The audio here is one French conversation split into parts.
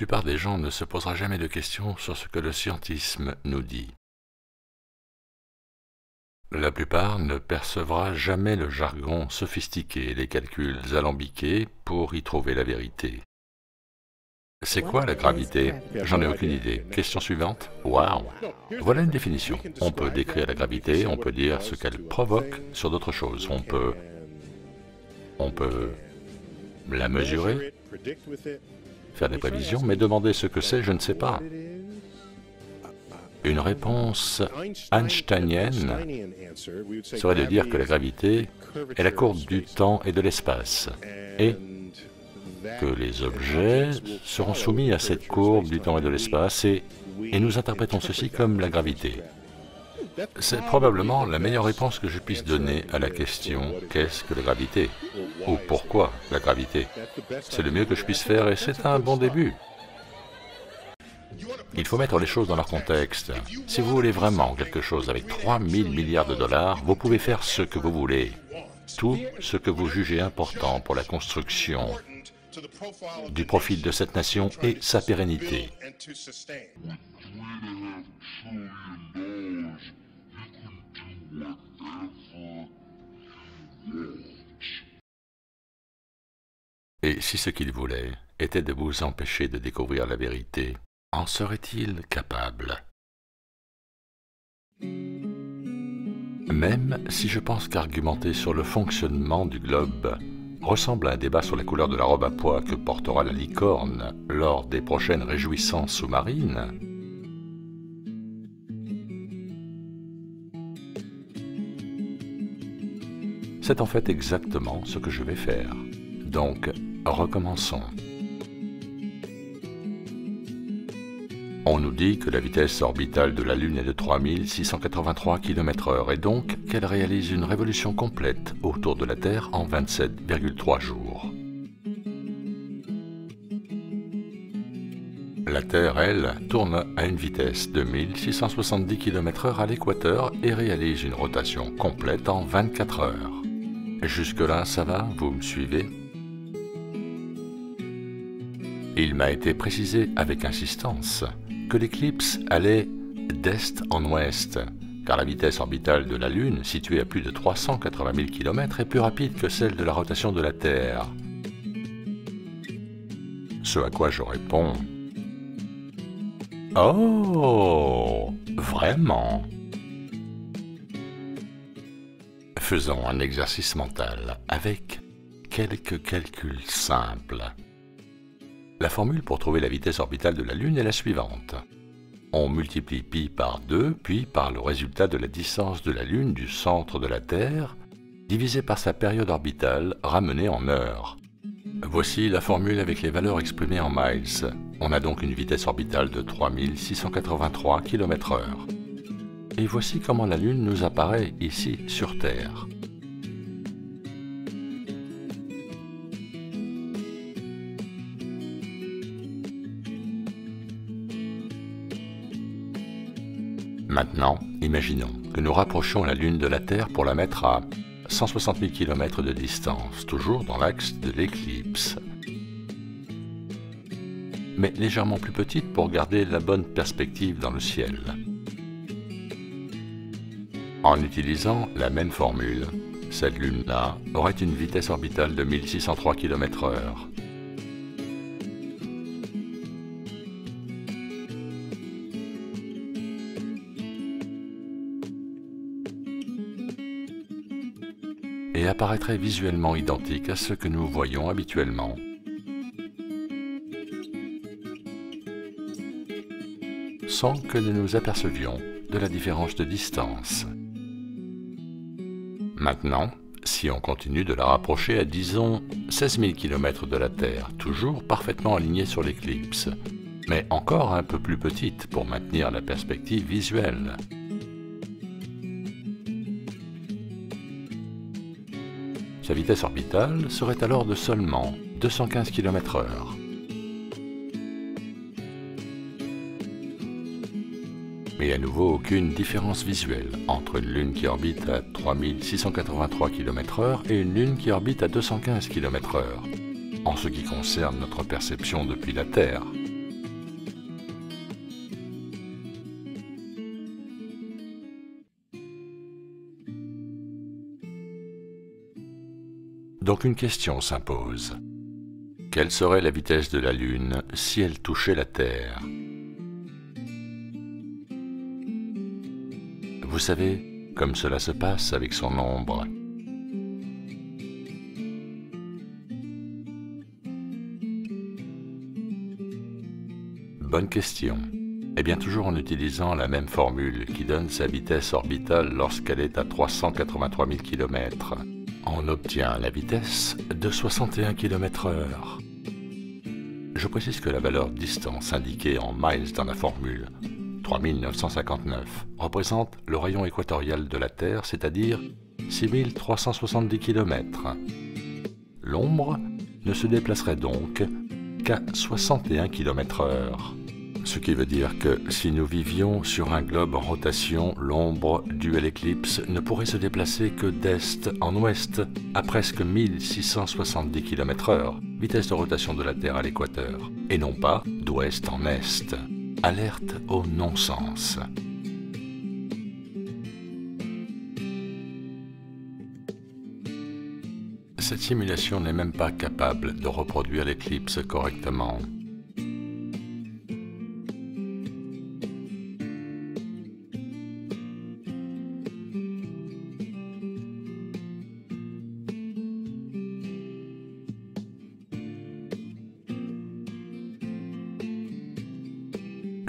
plupart des gens ne se posera jamais de questions sur ce que le scientisme nous dit. La plupart ne percevra jamais le jargon sophistiqué, les calculs alambiqués pour y trouver la vérité. C'est quoi la gravité? J'en ai aucune idée. Question suivante. Waouh! Voilà une définition. On peut décrire la gravité, on peut dire ce qu'elle provoque sur d'autres choses. On peut la mesurer, faire des prévisions, mais demander ce que c'est, je ne sais pas. Une réponse einsteinienne serait de dire que la gravité est la courbe du temps et de l'espace, et que les objets seront soumis à cette courbe du temps et de l'espace, et nous interprétons ceci comme la gravité. C'est probablement la meilleure réponse que je puisse donner à la question « Qu'est-ce que la gravité ?» ou « Pourquoi la gravité ?» C'est le mieux que je puisse faire et c'est un bon début. Il faut mettre les choses dans leur contexte. Si vous voulez vraiment quelque chose avec 3000 milliards de dollars, vous pouvez faire ce que vous voulez. Tout ce que vous jugez important pour la construction du profil de cette nation et sa pérennité. Et si ce qu'il voulait était de vous empêcher de découvrir la vérité, en serait-il capable? Même si je pense qu'argumenter sur le fonctionnement du globe ressemble à un débat sur la couleur de la robe à pois que portera la licorne lors des prochaines réjouissances sous-marines, c'est en fait exactement ce que je vais faire. Donc, recommençons. On nous dit que la vitesse orbitale de la Lune est de 3683 km/h et donc qu'elle réalise une révolution complète autour de la Terre en 27,3 jours. La Terre, elle, tourne à une vitesse de 1670 km/h à l'équateur et réalise une rotation complète en 24 heures. Jusque-là, ça va? Vous me suivez? Il m'a été précisé avec insistance que l'éclipse allait d'est en ouest, car la vitesse orbitale de la Lune, située à plus de 380 000 km, est plus rapide que celle de la rotation de la Terre. Ce à quoi je réponds: « Oh, vraiment ?» Faisons un exercice mental avec quelques calculs simples. La formule pour trouver la vitesse orbitale de la Lune est la suivante. On multiplie pi par 2, puis par le résultat de la distance de la Lune du centre de la Terre, divisé par sa période orbitale ramenée en heures. Voici la formule avec les valeurs exprimées en miles. On a donc une vitesse orbitale de 3683 km/h. Et voici comment la Lune nous apparaît ici sur Terre. Maintenant, imaginons que nous rapprochions la Lune de la Terre pour la mettre à 160 000 km de distance, toujours dans l'axe de l'éclipse, mais légèrement plus petite pour garder la bonne perspective dans le ciel. En utilisant la même formule, cette Lune-là aurait une vitesse orbitale de 1603 km/h. Et apparaîtrait visuellement identique à ce que nous voyons habituellement. Sans que nous nous apercevions de la différence de distance. Maintenant, si on continue de la rapprocher à, disons, 16 000 km de la Terre, toujours parfaitement alignée sur l'éclipse, mais encore un peu plus petite pour maintenir la perspective visuelle. Sa vitesse orbitale serait alors de seulement 215 km/h. Mais à nouveau aucune différence visuelle entre une Lune qui orbite à 3683 km/h et une Lune qui orbite à 215 km/h, en ce qui concerne notre perception depuis la Terre. Donc une question s'impose. Quelle serait la vitesse de la Lune si elle touchait la Terre? Vous savez, comme cela se passe avec son ombre. Bonne question. Eh bien toujours en utilisant la même formule qui donne sa vitesse orbitale lorsqu'elle est à 383 000 km. On obtient la vitesse de 61 km/h. Je précise que la valeur distance indiquée en miles dans la formule, 3959, représente le rayon équatorial de la Terre, c'est-à-dire 6370 km. L'ombre ne se déplacerait donc qu'à 61 km/h. Ce qui veut dire que si nous vivions sur un globe en rotation, l'ombre due à l'éclipse ne pourrait se déplacer que d'est en ouest à presque 1670 km/h, vitesse de rotation de la Terre à l'équateur, et non pas d'ouest en est. Alerte au non-sens. Cette simulation n'est même pas capable de reproduire l'éclipse correctement.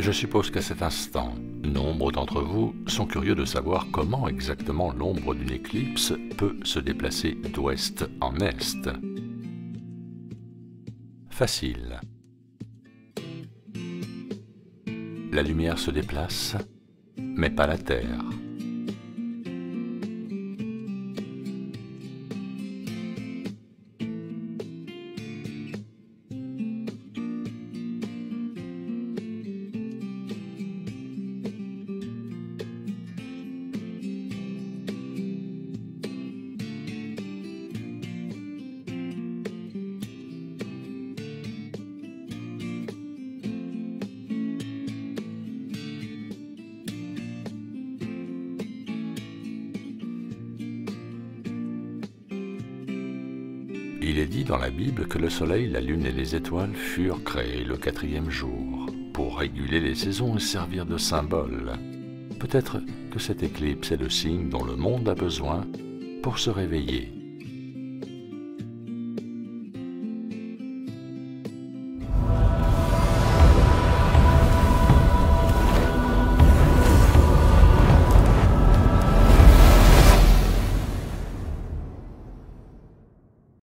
Je suppose qu'à cet instant, nombre d'entre vous sont curieux de savoir comment exactement l'ombre d'une éclipse peut se déplacer d'ouest en est. Facile. La lumière se déplace, mais pas la Terre. Il est dit dans la Bible que le soleil, la lune et les étoiles furent créés le 4e jour, pour réguler les saisons et servir de symbole. Peut-être que cette éclipse est le signe dont le monde a besoin pour se réveiller.